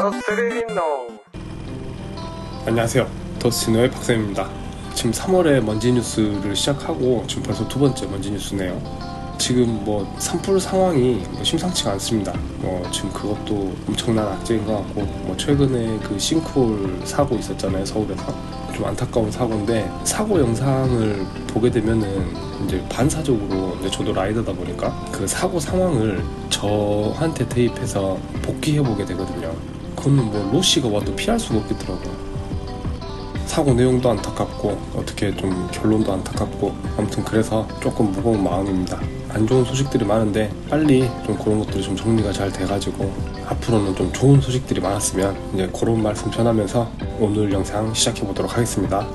더스트리노. 안녕하세요. 더스트리노의 박쌤입니다. 지금 3월에 먼지 뉴스를 시작하고 지금 벌써 두 번째 먼지 뉴스네요. 지금 산불 상황이 심상치가 않습니다. 지금 그것도 엄청난 악재인 것 같고, 최근에 그 싱크홀 사고 있었잖아요, 서울에서. 좀 안타까운 사고인데, 사고 영상을 보게 되면은 이제 반사적으로 이제 저도 라이더다 보니까 그 사고 상황을 저한테 대입해서 복귀해보게 되거든요. 그건 로시가 와도 피할 수가 없겠더라고요. 사고 내용도 안타깝고 어떻게 좀 결론도 안타깝고, 아무튼 그래서 조금 무거운 마음입니다. 안 좋은 소식들이 많은데 빨리 좀 그런 것들이 좀 정리가 잘 돼가지고 앞으로는 좀 좋은 소식들이 많았으면, 이제 그런 말씀 전하면서 오늘 영상 시작해보도록 하겠습니다.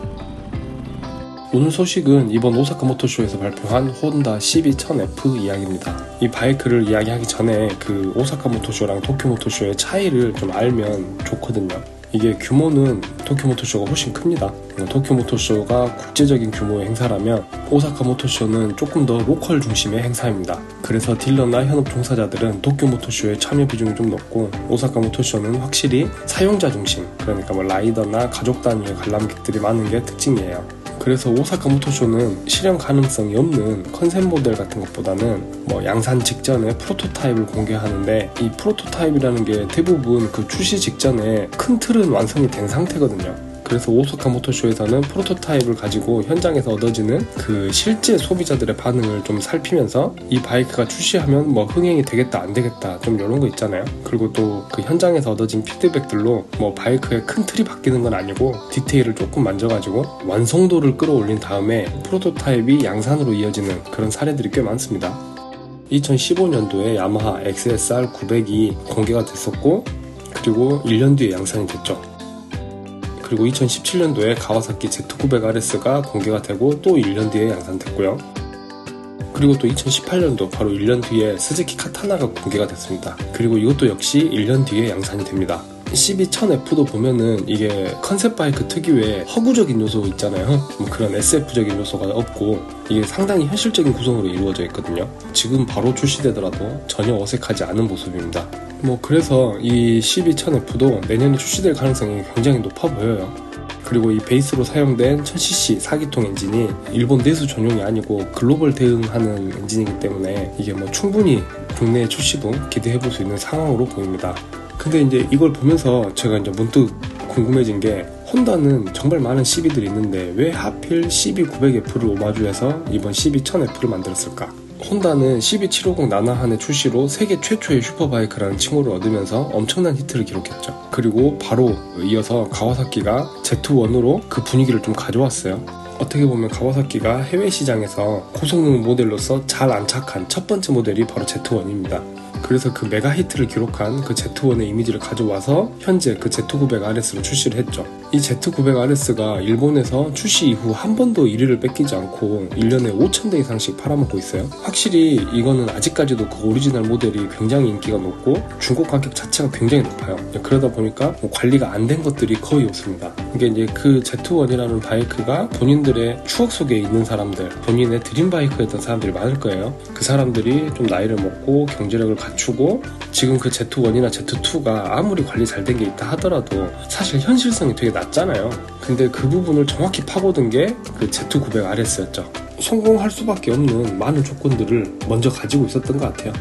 오늘 소식은 이번 오사카 모터쇼에서 발표한 혼다 CB1000F 이야기입니다. 이 바이크를 이야기하기 전에 그 오사카 모터쇼랑 도쿄 모터쇼의 차이를 좀 알면 좋거든요. 이게 규모는 도쿄 모터쇼가 훨씬 큽니다. 도쿄 모터쇼가 국제적인 규모의 행사라면 오사카 모터쇼는 조금 더 로컬 중심의 행사입니다. 그래서 딜러나 현업 종사자들은 도쿄 모터쇼의 참여 비중이 좀 높고, 오사카 모터쇼는 확실히 사용자 중심, 그러니까 라이더나 가족 단위의 관람객들이 많은 게 특징이에요. 그래서 오사카 모터쇼는 실현 가능성이 없는 컨셉 모델 같은 것보다는 양산 직전에 프로토타입을 공개하는데, 이 프로토타입이라는 게 대부분 그 출시 직전에 큰 틀은 완성이 된 상태거든요. 그래서 오사카 모터쇼에서는 프로토타입을 가지고 현장에서 얻어지는 그 실제 소비자들의 반응을 좀 살피면서 이 바이크가 출시하면 흥행이 되겠다 안 되겠다 좀 이런 거 있잖아요. 그리고 또 그 현장에서 얻어진 피드백들로 바이크의 큰 틀이 바뀌는 건 아니고 디테일을 조금 만져가지고 완성도를 끌어올린 다음에 프로토타입이 양산으로 이어지는 그런 사례들이 꽤 많습니다. 2015년도에 야마하 XSR 900이 공개가 됐었고, 그리고 1년 뒤에 양산이 됐죠. 그리고 2017년도에 가와사키 Z900RS가 공개가 되고 또 1년 뒤에 양산됐고요. 그리고 또 2018년도 바로 1년 뒤에 스즈키 카타나가 공개가 됐습니다. 그리고 이것도 역시 1년 뒤에 양산이 됩니다. CB1000F도 보면은 이게 컨셉 바이크 특유의 허구적인 요소 있잖아요. 그런 SF적인 요소가 없고 이게 상당히 현실적인 구성으로 이루어져 있거든요. 지금 바로 출시되더라도 전혀 어색하지 않은 모습입니다. 그래서 이 CB1000F도 내년에 출시될 가능성이 굉장히 높아 보여요. 그리고 이 베이스로 사용된 1000cc 4기통 엔진이 일본 내수 전용이 아니고 글로벌 대응하는 엔진이기 때문에 이게 충분히 국내 출시도 기대해볼 수 있는 상황으로 보입니다. 근데 이제 이걸 보면서 제가 이제 문득 궁금해진 게, 혼다는 정말 많은 CB들이 있는데 왜 하필 CB900F를 오마주해서 이번 CB1000F를 만들었을까? 혼다는 CB750 나나한의 출시로 세계 최초의 슈퍼바이크라는 칭호를 얻으면서 엄청난 히트를 기록했죠. 그리고 바로 이어서 가와사키가 Z1으로 그 분위기를 좀 가져왔어요. 어떻게 보면 가와사키가 해외 시장에서 고성능 모델로서 잘 안착한 첫 번째 모델이 바로 Z1입니다. 그래서 그 메가 히트를 기록한 그 Z1의 이미지를 가져와서 현재 그 Z900RS로 출시를 했죠. 이 Z900RS가 일본에서 출시 이후 한 번도 1위를 뺏기지 않고 1년에 5,000대 이상씩 팔아먹고 있어요. 확실히 이거는 아직까지도 그 오리지널 모델이 굉장히 인기가 높고 중고 가격 자체가 굉장히 높아요. 그러다 보니까 관리가 안 된 것들이 거의 없습니다. 이게 이제 그 Z1이라는 바이크가 본인들의 추억 속에 있는 사람들, 본인의 드림바이크였던 사람들이 많을 거예요. 그 사람들이 좀 나이를 먹고 경제력을 갖추고 지금 그 Z1이나 Z2가 아무리 관리 잘 된 게 있다 하더라도 사실 현실성이 되게 낮잖아요. 근데 그 부분을 정확히 파고든 게 그 Z900RS였죠. 성공할 수밖에 없는 많은 조건들을 먼저 가지고 있었던 것 같아요.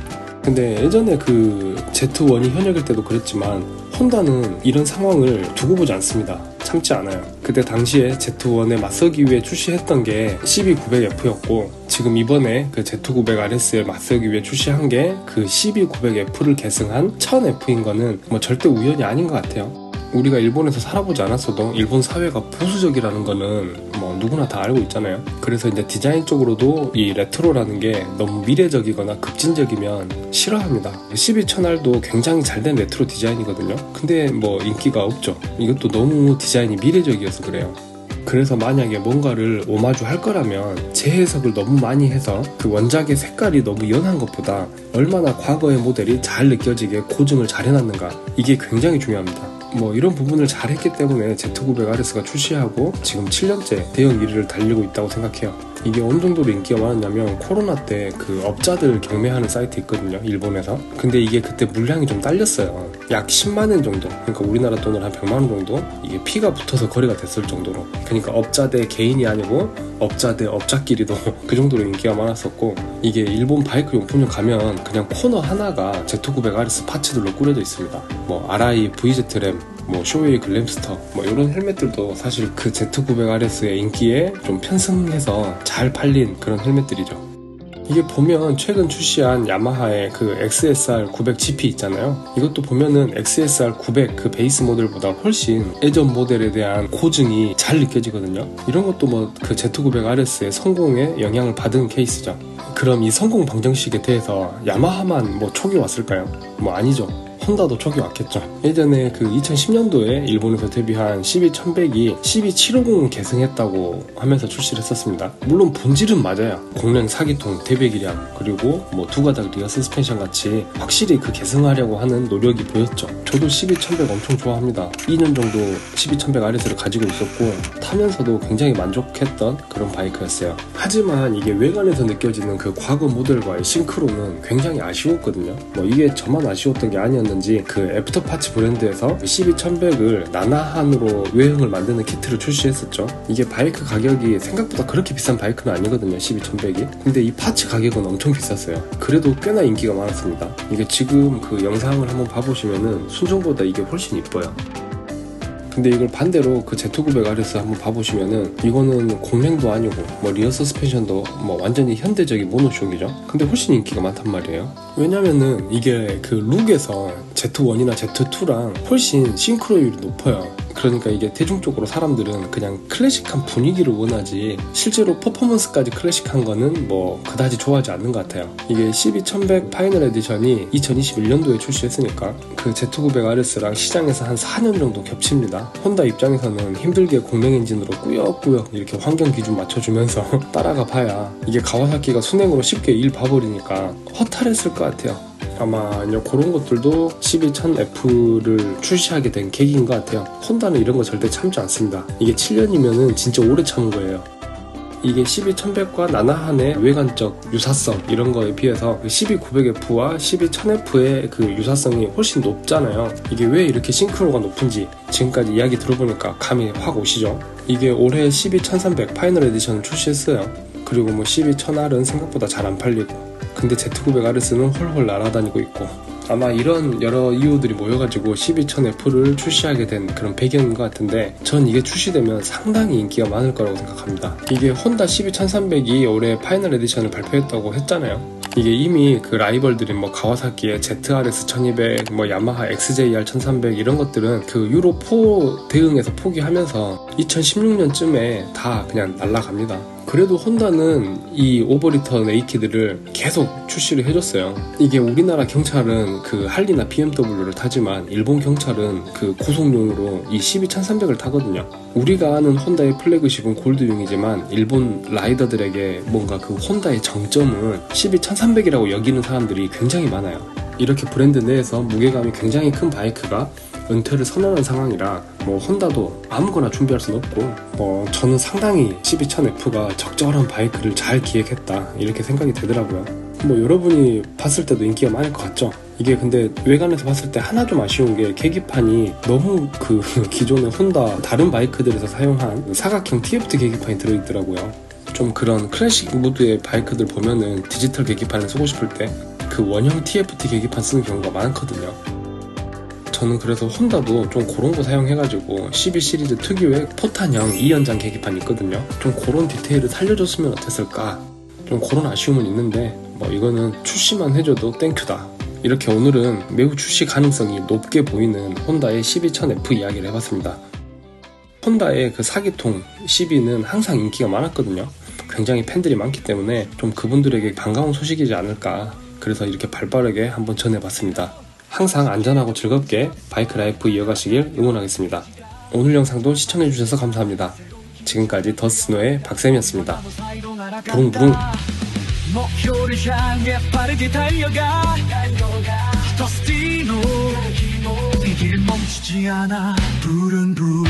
근데 예전에 그 Z1이 현역일 때도 그랬지만 혼다는 이런 상황을 두고 보지 않습니다. 참지 않아요. 그때 당시에 Z1에 맞서기 위해 출시했던 게 CB900F였고, 지금 이번에 그 Z900RS에 맞서기 위해 출시한 게 그 CB900F를 계승한 1000F인 거는 절대 우연이 아닌 것 같아요. 우리가 일본에서 살아보지 않았어도 일본 사회가 보수적이라는 거는 누구나 다 알고 있잖아요. 그래서 이제 디자인 쪽으로도 이 레트로라는 게 너무 미래적이거나 급진적이면 싫어합니다. CB1000R도 굉장히 잘된 레트로 디자인이거든요. 근데 인기가 없죠. 이것도 너무 디자인이 미래적이어서 그래요. 그래서 만약에 뭔가를 오마주 할 거라면 재해석을 너무 많이 해서 그 원작의 색깔이 너무 연한 것보다 얼마나 과거의 모델이 잘 느껴지게 고증을 잘 해놨는가, 이게 굉장히 중요합니다. 이런 부분을 잘 했기 때문에 Z900RS가 출시하고 지금 7년째 대형 1위를 달리고 있다고 생각해요. 이게 어느 정도로 인기가 많았냐면 코로나 때 그 업자들 경매하는 사이트 있거든요, 일본에서. 근데 이게 그때 물량이 좀 딸렸어요. 약 10만엔 정도, 그러니까 우리나라 돈으로 한 100만원 정도 이게 피가 붙어서 거래가 됐을 정도로. 그러니까 업자 대 개인이 아니고 업자 대 업자끼리도 그 정도로 인기가 많았었고, 이게 일본 바이크 용품점 가면 그냥 코너 하나가 Z900RS 파츠들로 꾸려져 있습니다. 뭐 아라이 VZ램, 뭐 쇼웨이 글램스터, 뭐 이런 헬멧들도 사실 그 Z900RS의 인기에 좀 편승해서 잘 팔린 그런 헬멧들이죠. 이게 보면 최근 출시한 야마하의 그 XSR 900 GP 있잖아요. 이것도 보면은 XSR 900 그 베이스 모델보다 훨씬 예전 모델에 대한 고증이 잘 느껴지거든요. 이런 것도 뭐 그 Z900RS의 성공에 영향을 받은 케이스죠. 그럼 이 성공 방정식에 대해서 야마하만 뭐 촉이 왔을까요? 뭐 아니죠. 혼다도 촉이 왔겠죠. 예전에 그 2010년도에 일본에서 데뷔한 CB1100이 CB750을 계승했다고 하면서 출시를 했었습니다. 물론 본질은 맞아요. 공랭 4기통, 대배기량, 그리고 뭐 두 가닥 리어 서스펜션 같이 확실히 그 계승하려고 하는 노력이 보였죠. 저도 CB1100 엄청 좋아합니다. 2년 정도 CB1100RS를 가지고 있었고 타면서도 굉장히 만족했던 그런 바이크였어요. 하지만 이게 외관에서 느껴지는 그 과거 모델과의 싱크로는 굉장히 아쉬웠거든요. 뭐 이게 저만 아쉬웠던 게 아니었는지 그 애프터파츠 브랜드에서 CB1100을 나나한으로 외형을 만드는 키트를 출시했었죠. 이게 바이크 가격이 생각보다 그렇게 비싼 바이크는 아니거든요, CB1100이. 근데 이 파츠 가격은 엄청 비쌌어요. 그래도 꽤나 인기가 많았습니다. 이게 지금 그 영상을 한번 봐보시면은 순정보다 이게 훨씬 이뻐요. 근데 이걸 반대로 그 Z900RS 한번 봐보시면은 이거는 공랭도 아니고 뭐 리어 서스펜션도 뭐 완전히 현대적인 모노쇼크이죠. 근데 훨씬 인기가 많단 말이에요. 왜냐면은 이게 그 룩에서 Z1이나 Z2랑 훨씬 싱크로율이 높아요. 그러니까 이게 대중적으로 사람들은 그냥 클래식한 분위기를 원하지 실제로 퍼포먼스까지 클래식한 거는 뭐 그다지 좋아하지 않는 것 같아요. 이게 CB1100 파이널 에디션이 2021년도에 출시했으니까 그 Z900RS랑 시장에서 한 4년 정도 겹칩니다. 혼다 입장에서는 힘들게 공랭 엔진으로 꾸역꾸역 이렇게 환경 기준 맞춰주면서 따라가 봐야 이게 가와사키가 순행으로 쉽게 일 봐버리니까 허탈했을 것 같아요. 아마 그런 것들도 CB1000F를 출시하게 된 계기인 것 같아요. 혼다는 이런 거 절대 참지 않습니다. 이게 7년이면은 진짜 오래 참은 거예요. 이게 CB1100과 나나한의 외관적 유사성 이런 거에 비해서 CB900F와 CB1000F의 그 유사성이 훨씬 높잖아요. 이게 왜 이렇게 싱크로가 높은지 지금까지 이야기 들어보니까 감이 확 오시죠? 이게 올해 CB1300 파이널 에디션을 출시했어요. 그리고 뭐 CB1000R은 생각보다 잘 안 팔리고, 근데 Z900RS는 홀홀 날아다니고 있고, 아마 이런 여러 이유들이 모여가지고 CB1000F를 출시하게 된 그런 배경인 것 같은데, 전 이게 출시되면 상당히 인기가 많을 거라고 생각합니다. 이게 혼다 CB1300이 올해 파이널 에디션을 발표했다고 했잖아요. 이게 이미 그 라이벌들인 뭐 가와사키의 ZRS 1200, 뭐 야마하 XJR 1300 이런 것들은 그 유로4 대응해서 포기하면서 2016년쯤에 다 그냥 날아갑니다. 그래도 혼다는 이 오버리턴 A키드를 계속 출시를 해줬어요. 이게 우리나라 경찰은 그 할리나 BMW를 타지만 일본 경찰은 그 고속용으로 이 CB1300을 타거든요. 우리가 아는 혼다의 플래그십은 골드윙이지만 일본 라이더들에게 뭔가 그 혼다의 정점은 CB1300이라고 여기는 사람들이 굉장히 많아요. 이렇게 브랜드 내에서 무게감이 굉장히 큰 바이크가 은퇴를 선언한 상황이라 뭐 혼다도 아무거나 준비할 수는 없고, 뭐 저는 상당히 CB1000F가 적절한 바이크를 잘 기획했다 이렇게 생각이 되더라고요. 뭐 여러분이 봤을 때도 인기가 많을 것 같죠? 이게 근데 외관에서 봤을 때 하나 좀 아쉬운 게 계기판이 너무 그 기존의 혼다 다른 바이크들에서 사용한 사각형 TFT 계기판이 들어있더라고요. 좀 그런 클래식 모드의 바이크들 보면은 디지털 계기판을 쓰고 싶을 때 그 원형 TFT 계기판 쓰는 경우가 많거든요. 저는 그래서 혼다도 좀 그런 거 사용해가지고 12 시리즈 특유의 포탄형 2연장 계기판이 있거든요. 좀 그런 디테일을 살려줬으면 어땠을까, 좀 그런 아쉬움은 있는데 뭐 이거는 출시만 해줘도 땡큐다. 이렇게 오늘은 매우 출시 가능성이 높게 보이는 혼다의 CB1000F 이야기를 해봤습니다. 혼다의 그 4기통 CB는 항상 인기가 많았거든요. 굉장히 팬들이 많기 때문에 좀 그분들에게 반가운 소식이지 않을까, 그래서 이렇게 발빠르게 한번 전해봤습니다. 항상 안전하고 즐겁게 바이크 라이프 이어가시길 응원하겠습니다. 오늘 영상도 시청해주셔서 감사합니다. 지금까지 더스노의 박쌤이었습니다. 부릉부릉. 목표를 향해 빠르게 달려가. 더스티노 이 길 멈추지 않아. 부릉부릉.